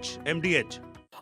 MDH।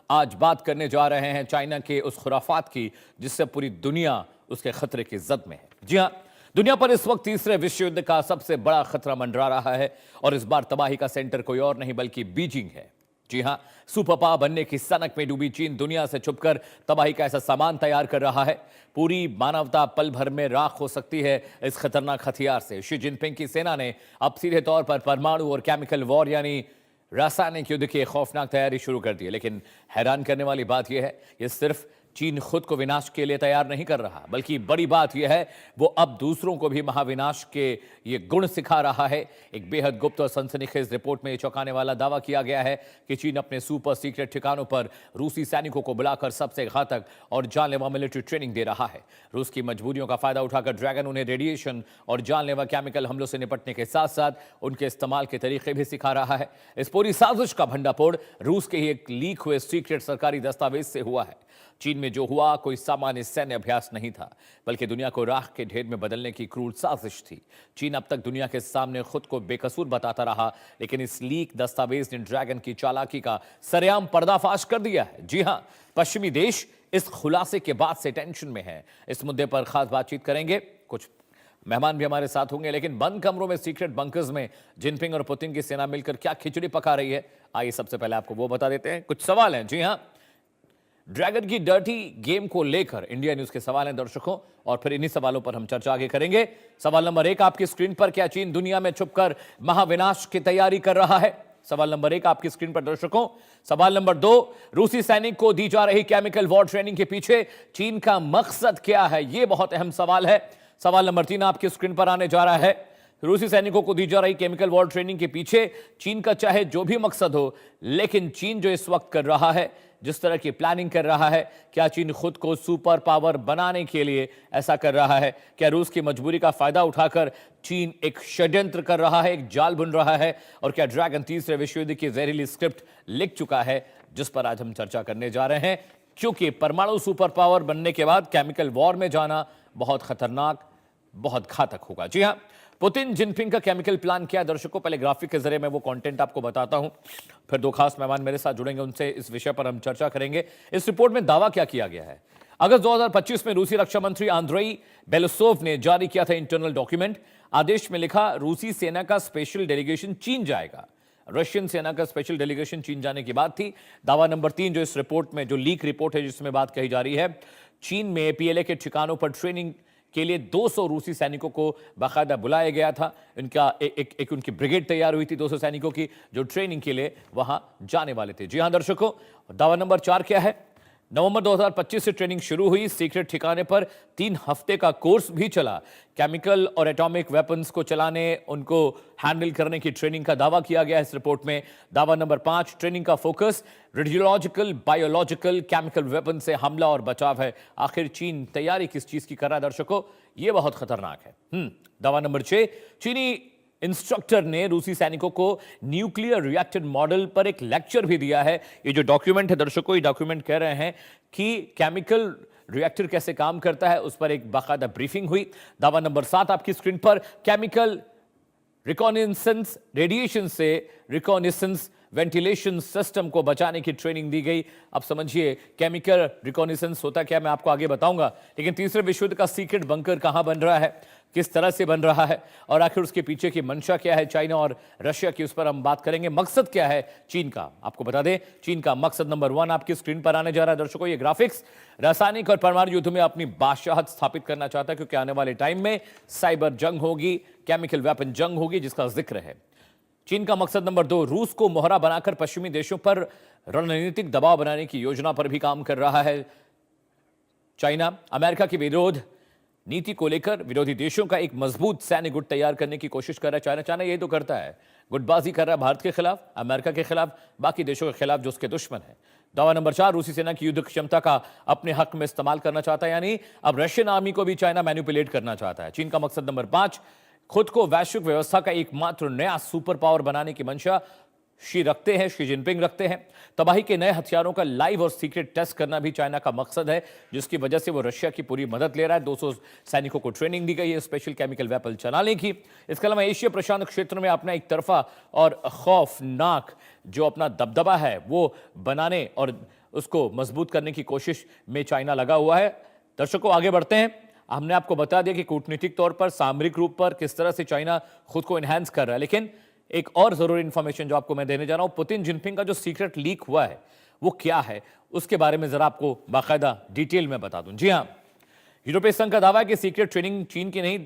आज बात करने जा रहे हैं चाइना के उस खुराफात की जिससे पूरी दुनिया उसके खतरे की जद में है। जी हां, दुनिया पर इस वक्त तीसरे विश्व युद्ध का सबसे बड़ा खतरा मंडरा रहा है और इस बार तबाही का सेंटर कोई और नहीं बल्कि बीजिंग है। जी हां, सुपर पावर बनने की सनक में डूबी चीन दुनिया से छुपकर तबाही का ऐसा सामान तैयार कर रहा है। पूरी मानवता पल भर में राख हो सकती है इस खतरनाक हथियार से। शी जिनपिंग की सेना ने अब सीधे तौर पर परमाणु और केमिकल वॉर यानी रासायनिक युद्ध की खौफनाक तैयारी शुरू कर दी है। लेकिन हैरान करने वाली बात यह है, यह सिर्फ चीन खुद को विनाश के लिए तैयार नहीं कर रहा, बल्कि बड़ी बात यह है वो अब दूसरों को भी महाविनाश के ये गुण सिखा रहा है। एक बेहद गुप्त और सनसनीखेज रिपोर्ट में चौंकाने वाला दावा किया गया है कि चीन अपने सुपर सीक्रेट ठिकानों पर रूसी सैनिकों को बुलाकर सबसे घातक और जानलेवा मिलिट्री ट्रेनिंग दे रहा है। रूस की मजबूरियों का फायदा उठाकर ड्रैगन उन्हें रेडिएशन और जानलेवा केमिकल हमलों से निपटने के साथ साथ उनके इस्तेमाल के तरीके भी सिखा रहा है। इस पूरी साजिश का भंडाफोड़ रूस के ही एक लीक हुए सीक्रेट सरकारी दस्तावेज से हुआ है। चीन में जो हुआ कोई सामान्य सैन्य अभ्यास नहीं था, बल्कि दुनिया को राख के ढेर में बदलने की क्रूर साजिश थी। चीन अब तक दुनिया के सामने खुद को बेकसूर बताता रहा, लेकिन इस लीक दस्तावेज ने ड्रैगन की चालाकी का सरेआम पर्दाफाश कर दिया है। जी हां, पश्चिमी देश इस खुलासे के बाद से टेंशन में है। इस मुद्दे पर खास बातचीत करेंगे, कुछ मेहमान भी हमारे साथ होंगे। लेकिन बंद कमरों में सीक्रेट बंकर्स में जिनपिंग और पुतिन की सेना मिलकर क्या खिचड़ी पका रही है, आइए सबसे पहले आपको वो बता देते हैं। कुछ सवाल हैं। जी हां, ड्रैगन की डर्टी गेम को लेकर इंडिया न्यूज के सवाल हैं दर्शकों, और फिर इन्हीं सवालों पर हम चर्चा आगे करेंगे। सवाल नंबर 1 आपकी स्क्रीन पर, क्या चीन दुनिया में छुपकर महाविनाश की तैयारी कर रहा है? सवाल नंबर 1 आपकी स्क्रीन पर दर्शकों। सवाल नंबर 2, रूसी सैनिक को दी जा रही केमिकल वॉर ट्रेनिंग के पीछे चीन का मकसद क्या है? यह बहुत अहम सवाल है। सवाल नंबर 3 आपकी स्क्रीन पर आने जा रहा है। रूसी सैनिकों को दी जा रही केमिकल वॉर ट्रेनिंग के पीछे चीन का चाहे जो भी मकसद हो, लेकिन चीन जो इस वक्त कर रहा है, जिस तरह की प्लानिंग कर रहा है, क्या चीन खुद को सुपर पावर बनाने के लिए ऐसा कर रहा है? क्या रूस की मजबूरी का फायदा उठाकर चीन एक षड्यंत्र कर रहा है, एक जाल बुन रहा है? और क्या ड्रैगन तीसरे विश्व युद्ध की जहरीली स्क्रिप्ट लिख चुका है, जिस पर आज हम चर्चा करने जा रहे हैं? क्योंकि परमाणु सुपर पावर बनने के बाद केमिकल वॉर में जाना बहुत खतरनाक, बहुत घातक होगा। जी हां, पुतिन जिनपिंग का केमिकल प्लान क्या है दर्शकों? पहले ग्राफिक के जरिए मैं वो कंटेंट आपको बताता हूं, फिर 2 खास मेहमान मेरे साथ जुड़ेंगे, उनसे इस विषय पर हम चर्चा करेंगे। इस रिपोर्ट में दावा क्या किया गया है? अगस्त 2025 में रूसी रक्षा मंत्री आंद्रेई बेलोसोव ने जारी किया था इंटरनल डॉक्यूमेंट। आदेश में लिखा, रूसी सेना का स्पेशल डेलीगेशन चीन जाएगा। रशियन सेना का स्पेशल डेलीगेशन चीन जाने की बात थी। दावा नंबर 3 जो इस रिपोर्ट में, जो लीक रिपोर्ट है जिसमें बात कही जा रही है, चीन में पीएलए के ठिकानों पर ट्रेनिंग के लिए 200 रूसी सैनिकों को बाकायदा बुलाया गया था। इनका एक उनकी ब्रिगेड तैयार हुई थी 200 सैनिकों की, जो ट्रेनिंग के लिए वहां जाने वाले थे। जी हां दर्शकों, दावा नंबर 4 क्या है? नवंबर 2025 से ट्रेनिंग शुरू हुई। सीक्रेट ठिकाने पर 3 हफ्ते का कोर्स भी चला। केमिकल और एटॉमिक वेपन्स को चलाने, उनको हैंडल करने की ट्रेनिंग का दावा किया गया है इस रिपोर्ट में। दावा नंबर 5, ट्रेनिंग का focus radiological, biological, chemical weapon से हमला और बचाव है। आखिर चीन तैयारी किस चीज की कर रहा है दर्शकों? यह बहुत खतरनाक है। दावा नंबर 6, चीनी इंस्ट्रक्टर ने रूसी सैनिकों को न्यूक्लियर रिएक्टर मॉडल पर एक लेक्चर भी दिया है। ये जो डॉक्यूमेंट है दर्शकों, ये डॉक्यूमेंट कह रहे हैं कि केमिकल रिएक्टर कैसे काम करता है, उस पर एक बाकायदा ब्रीफिंग हुई। दावा नंबर 7 आपकी स्क्रीन पर, केमिकल रिकॉनिसेंस रेडिएशन से रिकॉनिसेंस वेंटिलेशन सिस्टम को बचाने की ट्रेनिंग दी गई। अब समझिए केमिकल रिकॉनिसेंस होता क्या, मैं आपको आगे बताऊंगा। लेकिन तीसरे विश्व युद्ध का सीक्रेट बंकर कहां बन रहा है, किस तरह से बन रहा है, और आखिर उसके पीछे की मंशा क्या है चाइना और रशिया की, उस पर हम बात करेंगे। मकसद क्या है चीन का, आपको बता दें, चीन का मकसद नंबर 1 आपकी स्क्रीन पर आने जा रहा है दर्शकों। ये ग्राफिक्स रासायनिक और परमाणु युद्ध में अपनी बादशाहत स्थापित करना चाहता है, क्योंकि आने वाले टाइम में साइबर जंग होगी, केमिकल वेपन जंग होगी, जिसका जिक्र है। चीन का मकसद नंबर 2, रूस को मोहरा बनाकर पश्चिमी देशों पर रणनीतिक दबाव बनाने की योजना पर भी काम कर रहा है। चाइना अमेरिका के विरोध नीति को लेकर विरोधी देशों का एक मजबूत सैन्य गुट तैयार करने की कोशिश कर रहा है। चाइना यही तो करता है, गुटबाजी कर रहा है भारत के खिलाफ, अमेरिका के खिलाफ, बाकी देशों के खिलाफ जो उसके दुश्मन है। दावा नंबर 4, रूसी सेना की युद्ध क्षमता का अपने हक में इस्तेमाल करना चाहता है, यानी अब रशियन आर्मी को भी चाइना मैनिपुलेट करना चाहता है। चीन का मकसद नंबर 5, खुद को वैश्विक व्यवस्था का एकमात्र नया सुपर पावर बनाने की मंशा। शी रखते हैं, शी जिनपिंग रखते हैं। तबाही के नए हथियारों का लाइव और सीक्रेट टेस्ट करना भी चाइना का मकसद है, जिसकी वजह से वो रशिया की पूरी मदद ले रहा है। 200 सैनिकों को ट्रेनिंग दी गई है स्पेशल केमिकल वेपन चलाने की। इसके अलावा एशिया प्रशांत क्षेत्र में अपना एक तरफा और खौफनाक जो अपना दबदबा है वो बनाने और उसको मजबूत करने की कोशिश में चाइना लगा हुआ है। दर्शकों, आगे बढ़ते हैं। हमने आपको बता दिया कि कूटनीतिक तौर पर, सामरिक रूप पर किस तरह से चाइना खुद को एनहांस कर रहा है, लेकिन एक और जरूरी इंफॉर्मेशन जो आपको मैं देने जा रहा हूं, पुतिन जिनपिंग का जो सीक्रेट लीक हुआ है वो क्या है, उसके बारे में जरा आपको बाकायदा डिटेल में बता दूं। जी हां, यूरोपीय संघ का दावा है कि सीक्रेट ट्रेनिंग चीन की नहीं,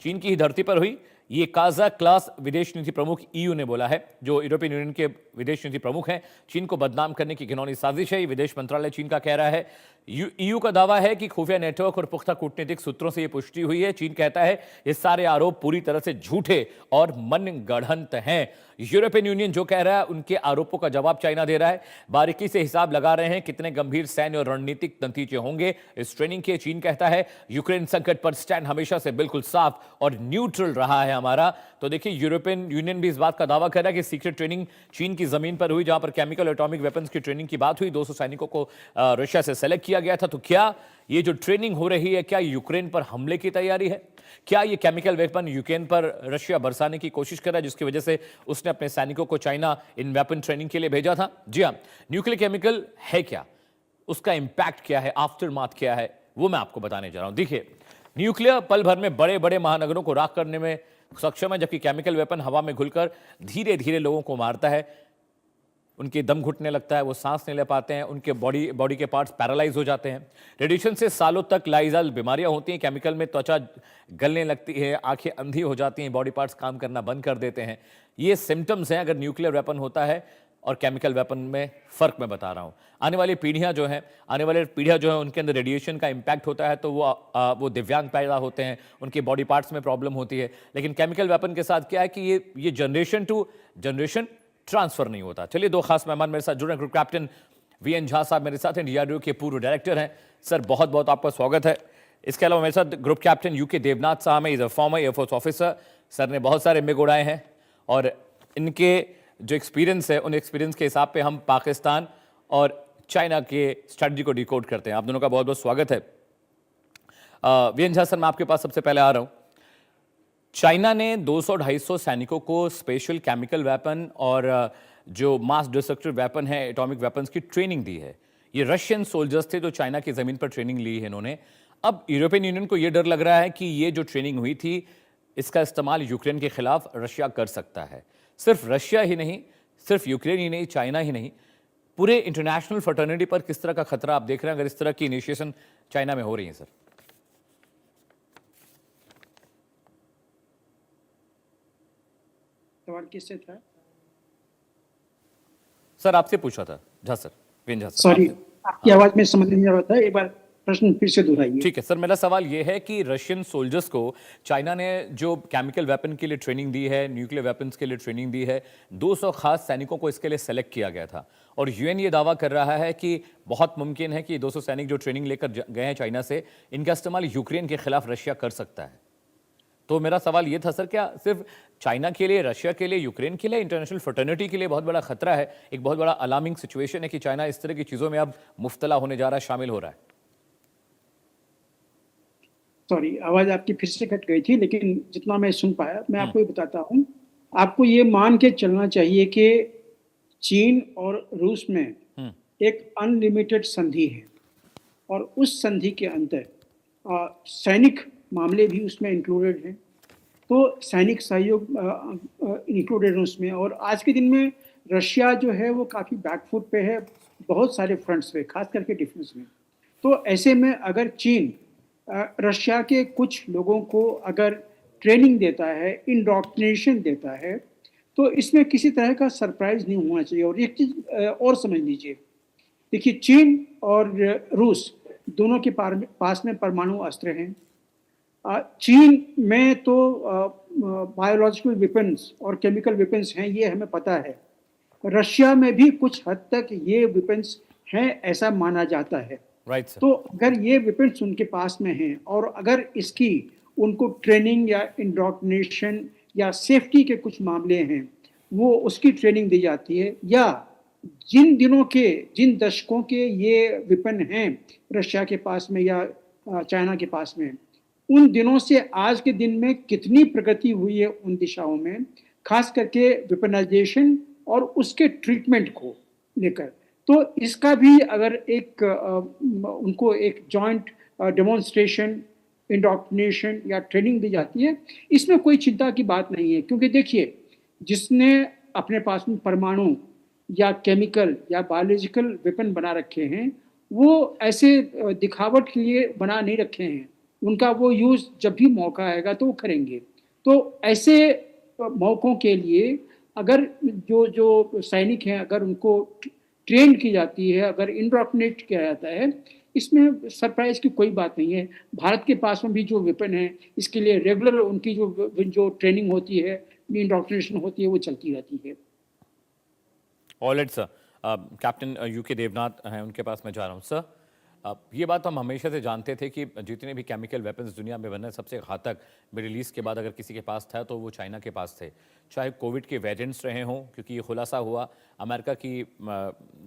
चीन की ही धरती पर हुई। ये काजा क्लास विदेश नीति प्रमुख ईयू ने बोला है, जो यूरोपियन यूनियन के विदेश नीति प्रमुख हैं। चीन को बदनाम करने की घिनौनी साजिश है, ये विदेश मंत्रालय चीन का कह रहा है। ईयू का दावा है कि खुफिया नेटवर्क और पुख्ता कूटनीतिक सूत्रों से यह पुष्टि हुई है। चीन कहता है ये सारे आरोप पूरी तरह से झूठे और मनगढ़ंत हैं। यूरोपियन यूनियन जो कह रहा है उनके आरोपों का जवाब चाइना दे रहा है। बारीकी से हिसाब लगा रहे हैं कितने गंभीर सैन्य और रणनीतिक नतीजे होंगे इस ट्रेनिंग के। चीन कहता है यूक्रेन संकट पर स्टैंड हमेशा से बिल्कुल साफ और न्यूट्रल रहा है हमारा। तो देखिए, यूरोपियन यूनियन भी इस बात का दावा कर रहा है कि सीक्रेट ट्रेनिंग चीन की जमीन पर हुई, जहां पर केमिकल एटॉमिक वेपन्स की ट्रेनिंग की बात हुई। 200 सैनिकों को रशिया से सेलेक्ट किया गया था। तो क्या ये जो ट्रेनिंग हो रही है, क्या यूक्रेन पर हमले की तैयारी है? क्या ये केमिकल वेपन यूक्रेन पर रशिया बरसाने की कोशिश कर रहा है, जिसकी वजह से उसने अपने सैनिकों को चाइना इन वेपन ट्रेनिंग के लिए भेजा था? जी हां, न्यूक्लियर केमिकल है क्या, उसका इंपैक्ट क्या है, आफ्टरमाथ क्या है, वो मैं आपको बताने जा रहा हूं। देखिए, न्यूक्लियर पल भर में बड़े बड़े महानगरों को राख करने में सक्षम है, जबकि केमिकल वेपन हवा में घुलकर धीरे धीरे लोगों को मारता है। उनके दम घुटने लगता है, वो सांस नहीं ले पाते हैं, उनके बॉडी के पार्ट्स पैरालाइज हो जाते हैं। रेडिएशन से सालों तक लाइजाल बीमारियां होती हैं। केमिकल में त्वचा गलने लगती है, आंखें अंधी हो जाती हैं, बॉडी पार्ट्स काम करना बंद कर देते हैं। ये सिम्टम्स हैं अगर न्यूक्लियर वेपन होता है और केमिकल वेपन में फ़र्क मैं बता रहा हूँ। आने वाली पीढ़ियाँ जो हैं उनके अंदर रेडिएशन का इम्पैक्ट होता है, तो वो दिव्यांग पैदा होते हैं, उनके बॉडी पार्ट्स में प्रॉब्लम होती है। लेकिन केमिकल वेपन के साथ क्या है कि ये जनरेशन टू जनरेशन ट्रांसफर नहीं होता। चलिए, दो खास मेहमान मेरे साथ जुड़े हैं। ग्रुप कैप्टन वीएन झा साहब मेरे साथ हैं, डीआरडीओ के पूर्व डायरेक्टर हैं। सर, बहुत बहुत आपका स्वागत है। इसके अलावा मेरे साथ ग्रुप कैप्टन यूके देवनाथ साहब हैं, is a former air force officer. Sir ने बहुत सारे मिग उड़ाए हैं और इनके जो एक्सपीरियंस है, उन एक्सपीरियंस के हिसाब पे हम पाकिस्तान और चाइना के स्ट्रेटजी को डिकोड करते हैं। आप दोनों का बहुत बहुत स्वागत है। वीएन झा सर, मैं आपके पास सबसे पहले आ रहा हूँ। चाइना ने 200-250 सैनिकों को स्पेशल केमिकल वेपन और जो मास डिस्ट्रक्टिव वेपन है, एटॉमिक वेपन्स की ट्रेनिंग दी है। ये रशियन सोल्जर्स थे जो चाइना की जमीन पर ट्रेनिंग ली है इन्होंने। अब यूरोपियन यूनियन को यह डर लग रहा है कि ये जो ट्रेनिंग हुई थी, इसका इस्तेमाल यूक्रेन के खिलाफ रशिया कर सकता है। सिर्फ रशिया ही नहीं, सिर्फ यूक्रेन ही नहीं, चाइना ही नहीं, पूरे इंटरनेशनल फ्रेटर्निटी पर किस तरह का खतरा आप देख रहे हैं अगर इस तरह की इनिशिएशन चाइना में हो रही है? सर, सवाल किससे था? सर आपसे पूछा था, Jha sir, V N Jha sir. Sorry, आपकी आवाज में समझ नहीं आ रहा था, एक बार प्रश्न फिर से दोहराइए। ठीक है सर, मेरा सवाल यह है कि रशियन सोल्जर्स को चाइना ने जो केमिकल वेपन के लिए ट्रेनिंग दी है, न्यूक्लियर वेपन्स के लिए ट्रेनिंग दी है, 200 खास सैनिकों को इसके लिए सेलेक्ट किया गया था और यूएन ये दावा कर रहा है कि बहुत मुमकिन है कि 200 सैनिक जो ट्रेनिंग लेकर गए हैं चाइना से, इनका इस्तेमाल यूक्रेन के खिलाफ रशिया कर सकता है। तो मेरा सवाल ये था सर, क्या सिर्फ चाइना के लिए, रशिया के लिए, यूक्रेन के लिए, इंटरनेशनल फ्रेटर्निटी के लिए बहुत बड़ा खतरा है, एक बहुत बड़ा अलार्मिंग सिचुएशन है कि चाइना इस तरह की चीज़ों में अब मुफ्तला होने जा रहा है, शामिल हो रहा है? सॉरी, आवाज आपकी फिर से कट गई थी, लेकिन जितना मैं सुन पाया मैं आपको ये बताता हूँ। आपको ये मान के चलना चाहिए कि चीन और रूस में एक अनलिमिटेड संधि है और उस संधि के अंदर सैनिक मामले भी उसमें इंक्लूडेड हैं, तो सैनिक सहयोग इंक्लूडेड है उसमें। और आज के दिन में रशिया जो है वो काफ़ी बैकफुट पे है बहुत सारे फ्रंट्स पे, खास करके डिफेंस में। तो ऐसे में अगर चीन रशिया के कुछ लोगों को अगर ट्रेनिंग देता है, इंडोक्ट्रिनेशन देता है, तो इसमें किसी तरह का सरप्राइज नहीं होना चाहिए। और एक चीज़ और समझ लीजिए, देखिए, चीन और रूस दोनों के पास में परमाणु अस्त्र हैं। चीन में तो बायोलॉजिकल वेपन्स और केमिकल वेपन्स हैं, ये हमें पता है। रशिया में भी कुछ हद तक ये वेपन्स हैं, ऐसा माना जाता है। Right sir. तो अगर ये वेपन्स उनके पास में हैं और अगर इसकी उनको ट्रेनिंग या इंडोक्ट्रिनेशन या सेफ्टी के कुछ मामले हैं, वो उसकी ट्रेनिंग दी जाती है, या जिन दशकों के ये वेपन हैं रशिया के पास में या चाइना के पास में, उन दिनों से आज के दिन में कितनी प्रगति हुई है उन दिशाओं में, खास करके वेपनाइजेशन और उसके ट्रीटमेंट को लेकर। तो इसका भी अगर एक उनको एक जॉइंट डेमोन्स्ट्रेशन, इंडोक्ट्रिनेशन या ट्रेनिंग दी जाती है, इसमें कोई चिंता की बात नहीं है, क्योंकि देखिए, जिसने अपने पास में परमाणु या केमिकल या बायोलॉजिकल वेपन बना रखे हैं, वो ऐसे दिखावट के लिए बना नहीं रखे हैं। उनका वो यूज़ जब भी मौका आएगा तो वो करेंगे। तो ऐसे मौकों के लिए अगर जो जो सैनिक हैं, अगर उनको ट्रेन की जाती है, अगर इंडोक्ट्रिनेट किया जाता है, इसमें सरप्राइज की कोई बात नहीं है। भारत के पास में भी जो वेपन है, इसके लिए रेगुलर उनकी जो ट्रेनिंग होती है, इंडोक्ट्रिनेशन होती है, वो चलती रहती है। Alright sir, captain U K Devnath हैं, उनके पास मैं जा रहा हूँ सर। ये बात हम हमेशा से जानते थे कि जितने भी केमिकल वेपन्स दुनिया में बने, सबसे घातक मिडिल ईस्ट के बाद अगर किसी के पास था तो वो चाइना के पास थे। चाहे कोविड के वेरिएंट्स रहे हों, क्योंकि ये खुलासा हुआ अमेरिका की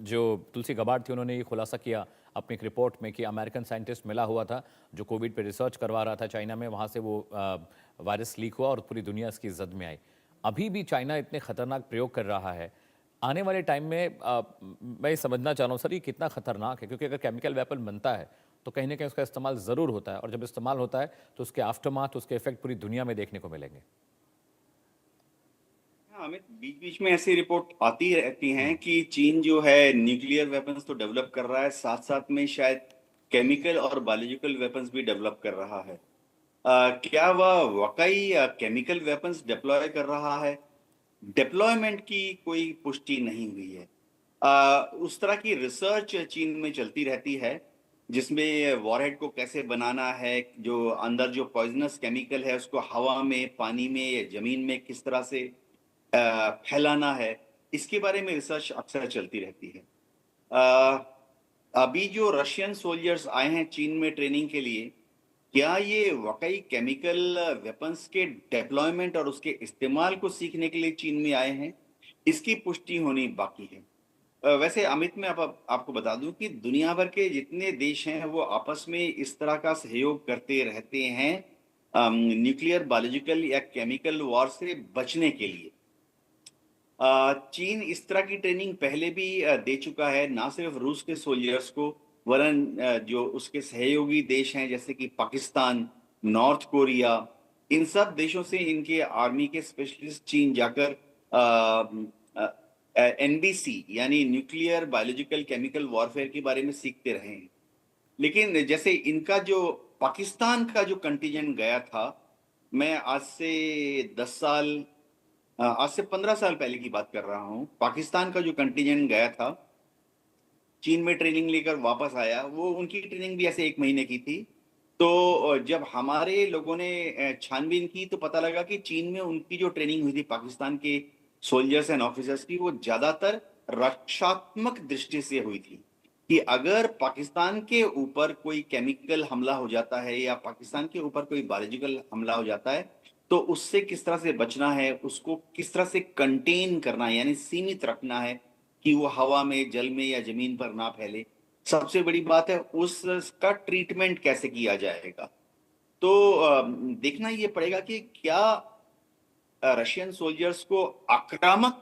जो तुलसी गबार्ड थी, उन्होंने ये खुलासा किया अपनी एक रिपोर्ट में कि अमेरिकन साइंटिस्ट मिला हुआ था जो कोविड पे रिसर्च करवा रहा था चाइना में, वहाँ से वो वायरस लीक हुआ और पूरी दुनिया इसकी जद में आई। अभी भी चाइना इतने खतरनाक प्रयोग कर रहा है। आने वाले टाइम में मैं ये समझना चाह रहा हूँ सर, ये कितना खतरनाक है, क्योंकि अगर केमिकल वेपन बनता है तो कहीं ना कहीं उसका इस्तेमाल ज़रूर होता है, और जब इस्तेमाल होता है तो उसके आफ्टरमाथ, उसके इफेक्ट पूरी दुनिया में देखने को मिलेंगे। हाँ, अमित, बीच बीच में ऐसी रिपोर्ट आती रहती हैं कि चीन जो है न्यूक्लियर वेपन्स तो डेवलप कर रहा है, साथ साथ में शायद केमिकल और बायोलॉजिकल वेपन्स भी डेवलप कर रहा है। क्या वह वाकई केमिकल वेपन्स डिप्लॉय कर रहा है? डिप्लॉयमेंट की कोई पुष्टि नहीं हुई है। उस तरह की रिसर्च चीन में चलती रहती है, जिसमें वॉरहेड को कैसे बनाना है, जो अंदर जो पॉइजनस केमिकल है उसको हवा में, पानी में या जमीन में किस तरह से फैलाना है, इसके बारे में रिसर्च अक्सर चलती रहती है। अभी जो रशियन सोल्जर्स आए हैं चीन में ट्रेनिंग के लिए, क्या ये वाकई केमिकल वेपन्स के डिप्लॉयमेंट और उसके इस्तेमाल को सीखने के लिए चीन में आए हैं? इसकी पुष्टि होनी बाकी है। वैसे अमित, मैं आपको बता दूं कि दुनिया भर के जितने देश हैं वो आपस में इस तरह का सहयोग करते रहते हैं न्यूक्लियर, बायोलॉजिकल या केमिकल वॉर से बचने के लिए। चीन इस तरह की ट्रेनिंग पहले भी दे चुका है, ना सिर्फ रूस के सोल्जर्स को, वरन जो उसके सहयोगी देश हैं जैसे कि पाकिस्तान, नॉर्थ कोरिया, इन सब देशों से इनके आर्मी के स्पेशलिस्ट चीन जाकर एनबीसी यानी न्यूक्लियर, बायोलॉजिकल, केमिकल वॉरफेयर के बारे में सीखते रहे हैं। लेकिन जैसे इनका जो पाकिस्तान का जो कंटिजेंट गया था, मैं आज से 15 साल पहले की बात कर रहा हूं, पाकिस्तान का जो कंटिजेंट गया था चीन में ट्रेनिंग लेकर वापस आया, वो उनकी ट्रेनिंग भी ऐसे 1 महीने की थी। तो जब हमारे लोगों ने छानबीन की तो पता लगा कि चीन में उनकी जो ट्रेनिंग हुई थी पाकिस्तान के सोल्जर्स एंड ऑफिसर्स की, वो ज्यादातर रक्षात्मक दृष्टि से हुई थी कि अगर पाकिस्तान के ऊपर कोई केमिकल हमला हो जाता है या पाकिस्तान के ऊपर कोई बायोलॉजिकल हमला हो जाता है तो उससे किस तरह से बचना है, उसको किस तरह से कंटेन करना है, यानी सीमित रखना है कि वो हवा में, जल में या जमीन पर ना फैले। सबसे बड़ी बात है उसका ट्रीटमेंट कैसे किया जाएगा। तो देखना ये पड़ेगा कि क्या रशियन सोल्जर्स को आक्रामक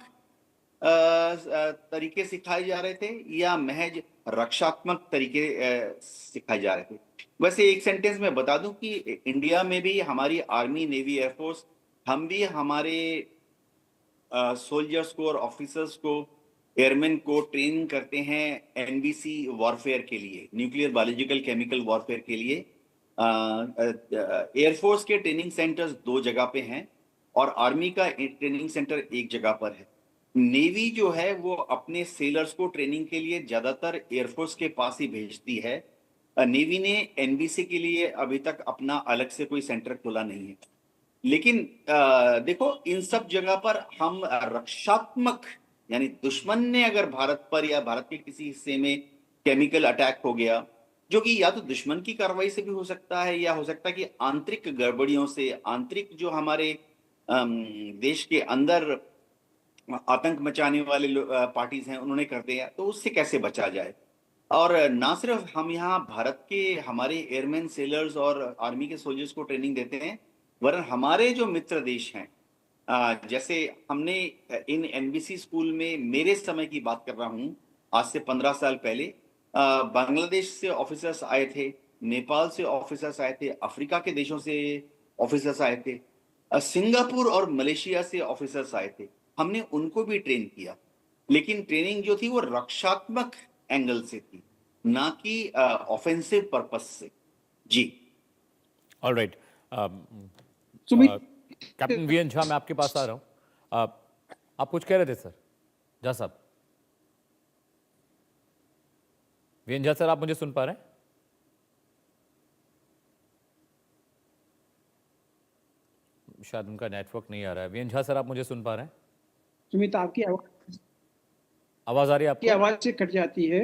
तरीके सिखाए जा रहे थे या महज रक्षात्मक तरीके सिखाए जा रहे थे। वैसे एक सेंटेंस में बता दूं कि इंडिया में भी हमारी आर्मी, नेवी, एयरफोर्स, हम भी हमारे सोल्जर्स को और ऑफिसर्स को, एयरमैन को ट्रेन करते हैं एनबीसी वॉरफेयर के लिए, न्यूक्लियर, बायोलॉजिकल, केमिकल वॉरफेयर के लिए। एयरफोर्स के ट्रेनिंग सेंटर्स 2 जगह पे हैं और आर्मी का ट्रेनिंग सेंटर 1 जगह पर है। नेवी जो है वो अपने सेलर्स को ट्रेनिंग के लिए ज्यादातर एयरफोर्स के पास ही भेजती है। नेवी ने एनबीसी के लिए अभी तक अपना अलग से कोई सेंटर खोला नहीं है। लेकिन देखो, इन सब जगह पर हम रक्षात्मक, यानी दुश्मन ने अगर भारत पर या भारत के किसी हिस्से में केमिकल अटैक हो गया, जो कि या तो दुश्मन की कार्रवाई से भी हो सकता है या हो सकता है कि आंतरिक गड़बड़ियों से, आंतरिक जो हमारे देश के अंदर आतंक मचाने वाले पार्टीज हैं उन्होंने कर दिया, तो उससे कैसे बचा जाए। और ना सिर्फ हम यहाँ भारत के हमारे एयरमैन, सेलर्स और आर्मी के सोल्जर्स को ट्रेनिंग देते हैं, वरन हमारे जो मित्र देश हैं, जैसे हमने इन एनबीसी स्कूल में, मेरे समय की बात कर रहा हूँ, आज से 15 साल पहले बांग्लादेश से ऑफिसर्स आए थे, नेपाल से ऑफिसर्स आए थे, अफ्रीका के देशों से ऑफिसर्स आए थे, सिंगापुर और मलेशिया से ऑफिसर्स आए थे। हमने उनको भी ट्रेन किया, लेकिन ट्रेनिंग जो थी वो रक्षात्मक एंगल से थी, ना कि ऑफेंसिव पर्पस से। जी alright. Sumit, captain VN Jha, मैं आपके पास आ रहा हूं। आप कुछ कह रहे थे सर, झा साहब? वीएन झा सर, आप मुझे सुन पा रहे हैं? शायद उनका नेटवर्क नहीं आ रहा है। वीएन झा सर, आप मुझे सुन पा रहे हैं? सुमित, आपकी आवाज आ रही है आपको? आवाज से कट जाती है।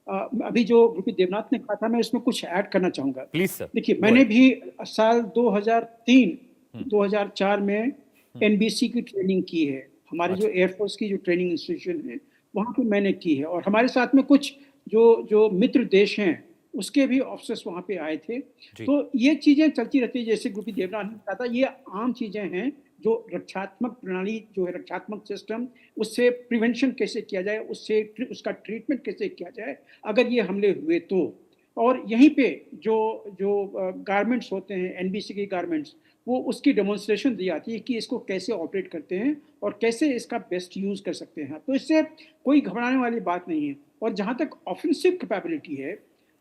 अभी जो गुरप्रीत देवनाथ ने कहा था, मैं उसमें कुछ ऐड करना चाहूंगा। Please sir. देखिए, मैंने भी साल 2003 2004 में एनबीसी की ट्रेनिंग की है। हमारी जो एयरफोर्स की जो ट्रेनिंग इंस्टीट्यूशन है, वहाँ पे मैंने की है। और हमारे साथ में कुछ जो मित्र देश हैं, उसके भी ऑफिसर्स वहाँ पे आए थे। तो ये चीजें चलती रहती है। जैसे गुरप्रीत देवनाथ ने कहा था, ये आम चीजें हैं जो रक्षात्मक प्रणाली जो है, रक्षात्मक सिस्टम, उससे प्रिवेंशन कैसे किया जाए, उससे उसका ट्रीटमेंट कैसे किया जाए अगर ये हमले हुए तो। और यहीं पे जो गारमेंट्स होते हैं, एनबीसी के गारमेंट्स, वो उसकी डेमोन्स्ट्रेशन दी जाती है कि इसको कैसे ऑपरेट करते हैं और कैसे इसका बेस्ट यूज कर सकते हैं। तो इससे कोई घबराने वाली बात नहीं है। और जहाँ तक ऑफेंसिव कैपेबिलिटी है,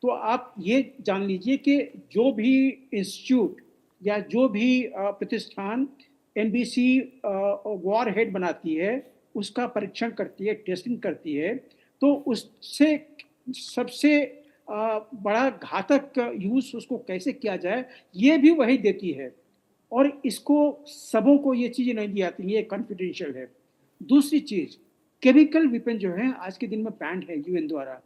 तो आप ये जान लीजिए कि जो भी इंस्टीट्यूट या जो भी प्रतिष्ठान एनबीसी वॉर हेड बनाती है, उसका परीक्षण करती है, टेस्टिंग करती है, तो उससे सबसे बड़ा घातक यूज उसको कैसे किया जाए, ये भी वही देती है। और इसको सबों को ये चीजें नहीं दी जाती, ये कॉन्फिडेंशियल है। दूसरी चीज, केमिकल वेपन जो है आज के दिन में बैंड है यूएन द्वारा।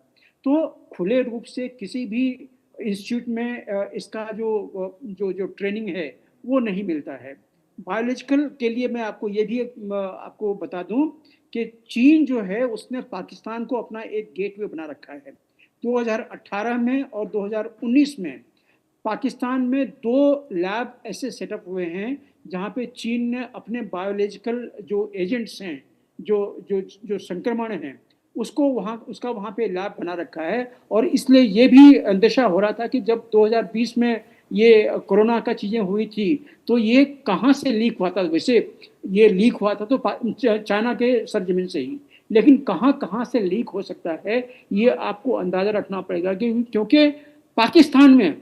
तो खुले रूप से किसी भी इंस्टीट्यूट में इसका जो ट्रेनिंग है वो नहीं मिलता है। बायोलॉजिकल के लिए मैं आपको ये भी आपको बता दूं कि चीन जो है, उसने पाकिस्तान को अपना एक गेटवे बना रखा है। 2018 में और 2019 में पाकिस्तान में 2 लैब ऐसे सेटअप हुए हैं जहां पे चीन ने अपने बायोलॉजिकल जो एजेंट्स हैं, जो संक्रमण हैं, उसका वहाँ पे लैब बना रखा है। और इसलिए ये भी अंदेशा हो रहा था कि जब 2020 में ये कोरोना का चीज़ें हुई थी, तो ये कहाँ से लीक हुआ था। वैसे ये लीक हुआ था तो चाइना के सरजमीन से ही, लेकिन कहाँ से लीक हो सकता है, ये आपको अंदाजा रखना पड़ेगा। क्योंकि पाकिस्तान में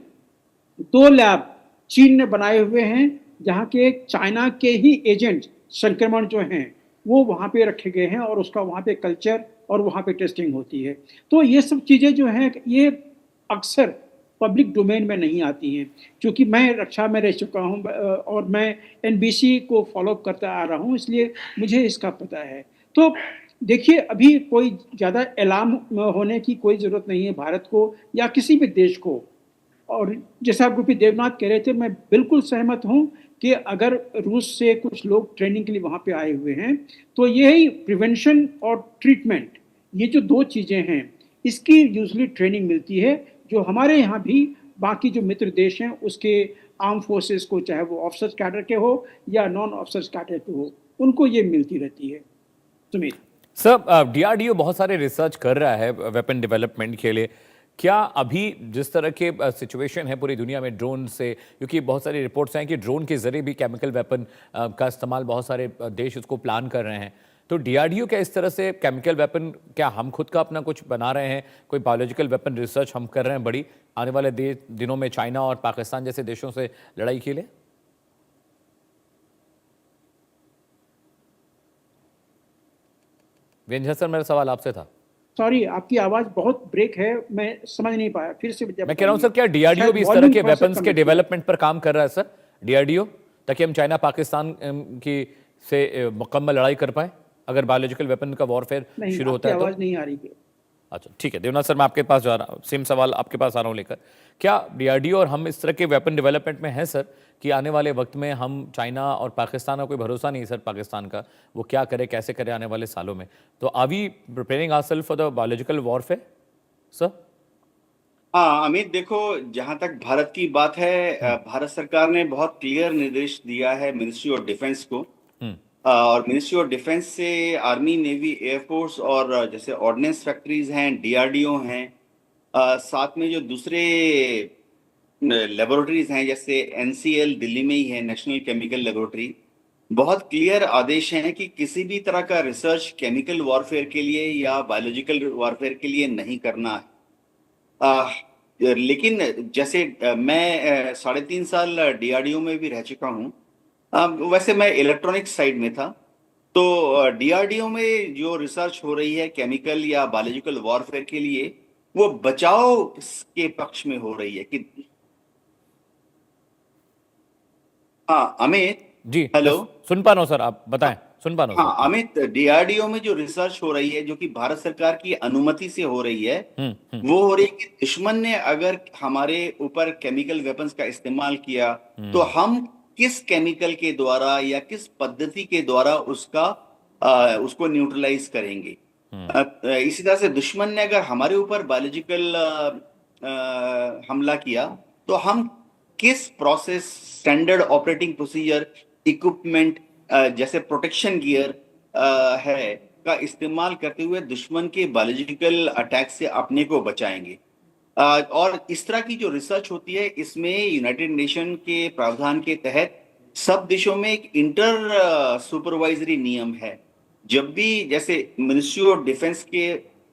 2 लैब चीन ने बनाए हुए हैं, जहाँ के चाइना के ही एजेंट संक्रमण जो हैं वो वहाँ पे रखे गए हैं, और उसका वहाँ पे कल्चर और वहाँ पे टेस्टिंग होती है। तो ये सब चीज़ें जो हैं, ये अक्सर पब्लिक डोमेन में नहीं आती हैं। क्योंकि मैं रक्षा में रह चुका हूँ और मैं एनबीसी को फॉलो करता आ रहा हूँ, इसलिए मुझे इसका पता है। तो देखिए, अभी कोई ज़्यादा अलार्म होने की कोई ज़रूरत नहीं है भारत को या किसी भी देश को। और जैसा गुरप्रीत देवनाथ कह रहे थे, मैं बिल्कुल सहमत हूँ कि अगर रूस से कुछ लोग ट्रेनिंग के लिए वहाँ पे आए हुए हैं, तो यही प्रिवेंशन और ट्रीटमेंट, ये जो 2 चीज़ें हैं, इसकी यूजुअली ट्रेनिंग मिलती है, जो हमारे यहाँ भी बाकी जो मित्र देश हैं उसके आर्म फोर्सेस को, चाहे वो ऑफिसर्स कैडर के हो या नॉन ऑफिसर्स कैडर के हो, उनको ये मिलती रहती है। सुमित सर, डीआरडीओ बहुत सारे रिसर्च कर रहा है वेपन डेवलपमेंट के लिए। क्या अभी जिस तरह के सिचुएशन है पूरी दुनिया में ड्रोन से, क्योंकि बहुत सारी रिपोर्ट्स हैं कि ड्रोन के जरिए भी केमिकल वेपन का इस्तेमाल बहुत सारे देश उसको प्लान कर रहे हैं, तो डीआरडीओ क्या इस तरह से केमिकल वेपन, क्या हम खुद का अपना कुछ बना रहे हैं, कोई बायोलॉजिकल वेपन रिसर्च हम कर रहे हैं बड़ी आने वाले दिनों में चाइना और पाकिस्तान जैसे देशों से लड़ाई के लिए? वेंझा सर, मेरा सवाल आपसे था। सॉरी, आपकी आवाज बहुत ब्रेक है, मैं समझ नहीं पाया, फिर से मैं कह रहा हूं सर, क्या डीआरडीओ भी इस तरह के वेपन्स के डेवलपमेंट पर काम कर रहा है सर, डीआरडीओ, ताकि हम चाइना पाकिस्तान की से मुकम्मल लड़ाई कर पाए अगर बायोलॉजिकल वेपन का वॉरफेयर शुरू होता है तो? आवाज नहीं आ रही है। अच्छा ठीक है देवनाथ सर, मैं आपके पास जा रहा हूँ, सेम सवाल आपके पास आ रहा हूँ लेकर। क्या डीआरडीओ और हम इस तरह के वेपन डेवलपमेंट में हैं सर कि आने वाले वक्त में हम चाइना और पाकिस्तान का कोई भरोसा नहीं सर, पाकिस्तान का वो क्या करे कैसे करे आने वाले सालों में, तो are we preparing ourselves for the biological warfare sir? हाँ अमित, देखो जहां तक भारत की बात है, भारत सरकार ने बहुत क्लियर निर्देश दिया है मिनिस्ट्री ऑफ डिफेंस को। और मिनिस्ट्री ऑफ डिफेंस से आर्मी, नेवी, एयरफोर्स और जैसे ऑर्डिनेंस फैक्ट्रीज हैं, डीआरडीओ हैं, साथ में जो दूसरे लेबोरेटरीज हैं जैसे एनसीएल दिल्ली में ही है, नेशनल केमिकल लेबोरेटरी, बहुत क्लियर आदेश हैं कि किसी भी तरह का रिसर्च केमिकल वॉरफेयर के लिए या बायोलॉजिकल वॉरफेयर के लिए नहीं करना है। लेकिन जैसे मैं 3.5 साल डीआरडीओ में भी रह चुका हूँ। वैसे मैं इलेक्ट्रॉनिक्स साइड में था, तो डीआरडीओ में जो रिसर्च हो रही है केमिकल या बायोलॉजिकल वॉरफेयर के लिए, वो बचाव के पक्ष में हो रही है कि हाँ अमित। जी हेलो, सुन पा रहा हूँ सर, आप बताएं, सुन पा रहा हूँ हाँ सर। अमित, डीआरडीओ में जो रिसर्च हो रही है जो कि भारत सरकार की अनुमति से हो रही है, वो हो रही है कि दुश्मन ने अगर हमारे ऊपर केमिकल वेपन्स का इस्तेमाल किया तो हम किस केमिकल के द्वारा या किस पद्धति के द्वारा उसको न्यूट्रलाइज करेंगे। इसी तरह से दुश्मन ने अगर हमारे ऊपर बायोलॉजिकल हमला किया तो हम किस process, standard operating procedure, equipment जैसे प्रोटेक्शन गियर है का इस्तेमाल करते हुए दुश्मन के बायोलॉजिकल अटैक से अपने को बचाएंगे। और इस तरह की जो रिसर्च होती है, इसमें यूनाइटेड नेशन के प्रावधान के तहत सब देशों में एक इंटर सुपरवाइजरी नियम है। जब भी जैसे मिनिस्ट्री ऑफ डिफेंस के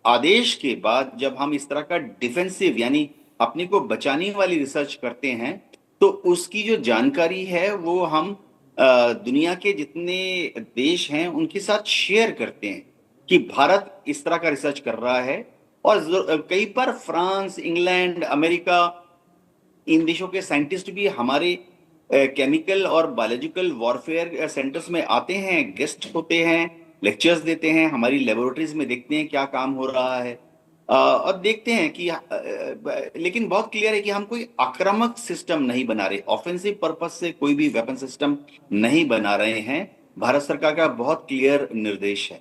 आदेश के बाद जब हम इस तरह का डिफेंसिव यानी अपने को बचाने वाली रिसर्च करते हैं, तो उसकी जो जानकारी है वो हम दुनिया के जितने देश हैं उनके साथ शेयर करते हैं कि भारत इस तरह का रिसर्च कर रहा है। और कई बार फ्रांस, इंग्लैंड, अमेरिका, इन देशों के साइंटिस्ट भी हमारे केमिकल और बायोलॉजिकल वॉरफेयर सेंटर्स में आते हैं, गेस्ट होते हैं, लेक्चर्स देते हैं, हमारी लेबोरेटरीज में देखते हैं क्या काम हो रहा है, और देखते हैं कि लेकिन बहुत क्लियर है कि हम कोई आक्रामक सिस्टम नहीं बना रहे, ऑफेंसिव पर्पस से कोई भी वेपन सिस्टम नहीं बना रहे हैं। भारत सरकार का बहुत क्लियर निर्देश है।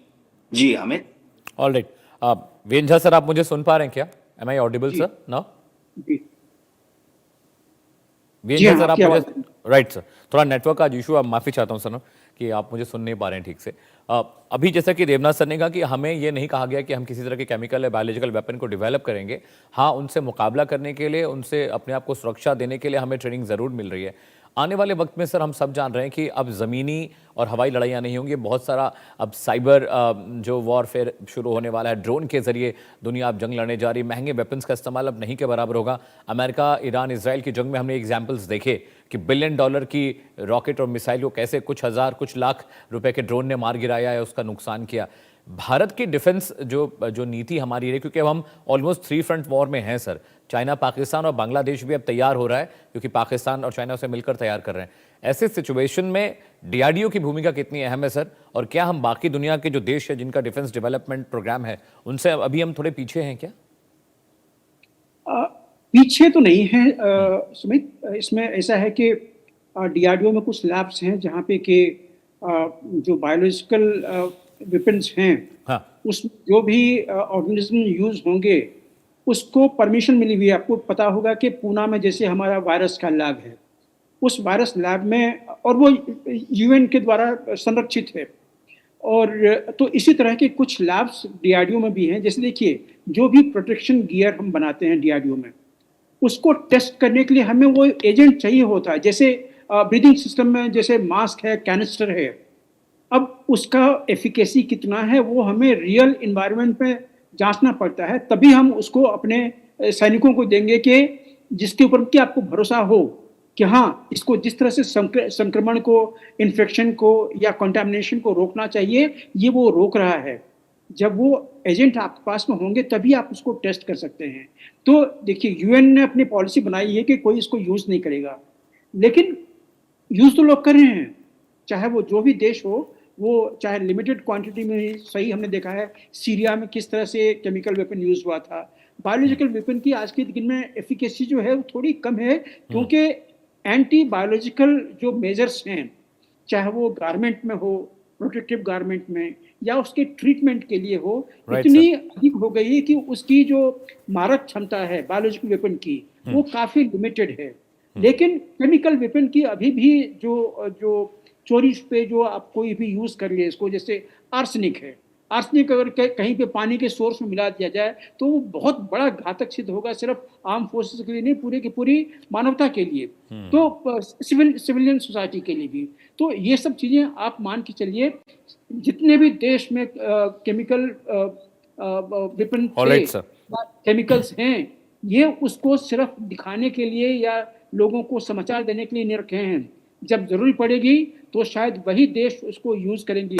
जी अमित। ऑल राइट, वेन झा सर, आप मुझे सुन पा रहे हैं क्या? Am I audible sir now? वेन झा सर आप मुझे, राइट सर, थोड़ा नेटवर्क का इशू, आप माफी चाहता हूँ सर कि आप मुझे सुन नहीं पा रहे हैं ठीक से। अभी जैसा कि देवनाथ सर ने कहा कि हमें ये नहीं कहा गया कि हम किसी तरह के केमिकल या बायोलॉजिकल वेपन को डेवलप करेंगे। हाँ, उनसे मुकाबला करने के लिए, उनसे अपने आप को सुरक्षा देने के लिए हमें ट्रेनिंग ज़रूर मिल रही है। आने वाले वक्त में सर हम सब जान रहे हैं कि अब ज़मीनी और हवाई लड़ाइयाँ नहीं होंगी, बहुत सारा अब साइबर जो वॉरफेयर शुरू होने वाला है, ड्रोन के ज़रिए दुनिया अब जंग लड़ने जा रही है, महंगे वेपन्स का इस्तेमाल अब नहीं के बराबर होगा। अमेरिका, ईरान, इसराइल की जंग में हमने एग्जाम्पल्स देखे कि $1 बिलियन की रॉकेट और मिसाइल को कैसे कुछ हज़ार, कुछ लाख रुपए के ड्रोन ने मार गिराया है, उसका नुकसान किया। भारत की डिफेंस जो नीति हमारी है, क्योंकि अब हम ऑलमोस्ट 3 फ्रंट वॉर में हैं सर, चाइना, पाकिस्तान और बांग्लादेश भी अब तैयार हो रहा है क्योंकि पाकिस्तान और चाइना से मिलकर तैयार कर रहे हैं। ऐसे सिचुएशन में डीआरडीओ की भूमिका कितनी अहम है सर, और क्या हम बाकी दुनिया के जो देश है जिनका डिफेंस डेवलपमेंट प्रोग्राम है उनसे अभी हम थोड़े पीछे हैं क्या? पीछे तो नहीं है सुमित। इसमें ऐसा है कि डीआरडीओ में कुछ लैब्स हैं जहाँ पे कि जो बायोलॉजिकल वेपन्स हैं, हाँ, उस जो भी ऑर्गेनिज्म यूज होंगे उसको परमिशन मिली हुई है। आपको पता होगा कि पूना में जैसे हमारा वायरस का लैब है, उस वायरस लैब में, और वो यूएन के द्वारा संरक्षित है, और तो इसी तरह के कुछ लैब्स डीआरडीओ में भी हैं। जैसे देखिए, जो भी प्रोटेक्शन गियर हम बनाते हैं डीआरडीओ में, उसको टेस्ट करने के लिए हमें वो एजेंट चाहिए होता है। जैसे ब्रीदिंग सिस्टम में जैसे मास्क है, कैनिस्टर है, अब उसका एफिकेसी कितना है वो हमें रियल इन्वायरमेंट में जांचना पड़ता है, तभी हम उसको अपने सैनिकों को देंगे कि जिसके ऊपर कि आपको भरोसा हो कि हाँ, इसको जिस तरह से संक्रमण को, इन्फेक्शन को या कंटामिनेशन को रोकना चाहिए, ये वो रोक रहा है। जब वो एजेंट आपके पास में होंगे तभी आप उसको टेस्ट कर सकते हैं। तो देखिए, यूएन ने अपनी पॉलिसी बनाई है कि कोई इसको यूज नहीं करेगा, लेकिन यूज तो लोग कर रहे हैं, चाहे वो जो भी देश हो, वो चाहे लिमिटेड क्वांटिटी में ही सही, हमने देखा है सीरिया में किस तरह से केमिकल वेपन यूज हुआ था। बायोलॉजिकल वेपन की आज के दिन में एफिकेसी जो है वो थोड़ी कम है, क्योंकि एंटी बायोलॉजिकल जो मेजर्स हैं, चाहे वो गारमेंट में हो, प्रोटेक्टिव गारमेंट में, या उसके ट्रीटमेंट के लिए हो, इतनी अधिक हो गई है कि उसकी जो मारक क्षमता है बायोलॉजिकल वेपन की वो काफी लिमिटेड है। लेकिन केमिकल वेपन की अभी भी जो चोरी पे जो आप कोई भी यूज कर लिए इसको, जैसे आर्सेनिक है, आर्सेनिक अगर कहीं पे पानी के सोर्स में मिला दिया जाए तो वो बहुत बड़ा घातक सिद्ध होगा, सिर्फ आर्म फोर्सेस के लिए नहीं, पूरे की पूरी मानवता के लिए, तो सिविलियन सोसाइटी के लिए भी। तो ये सब चीजें आप मान के चलिए, जितने भी देश में केमिकल वेपन केमिकल्स हैं, ये उसको सिर्फ दिखाने के लिए या लोगों को समाचार देने के लिए नहीं रखे हैं। जब जरूरी पड़ेगी तो शायद वही देश उसको यूज करेंगे।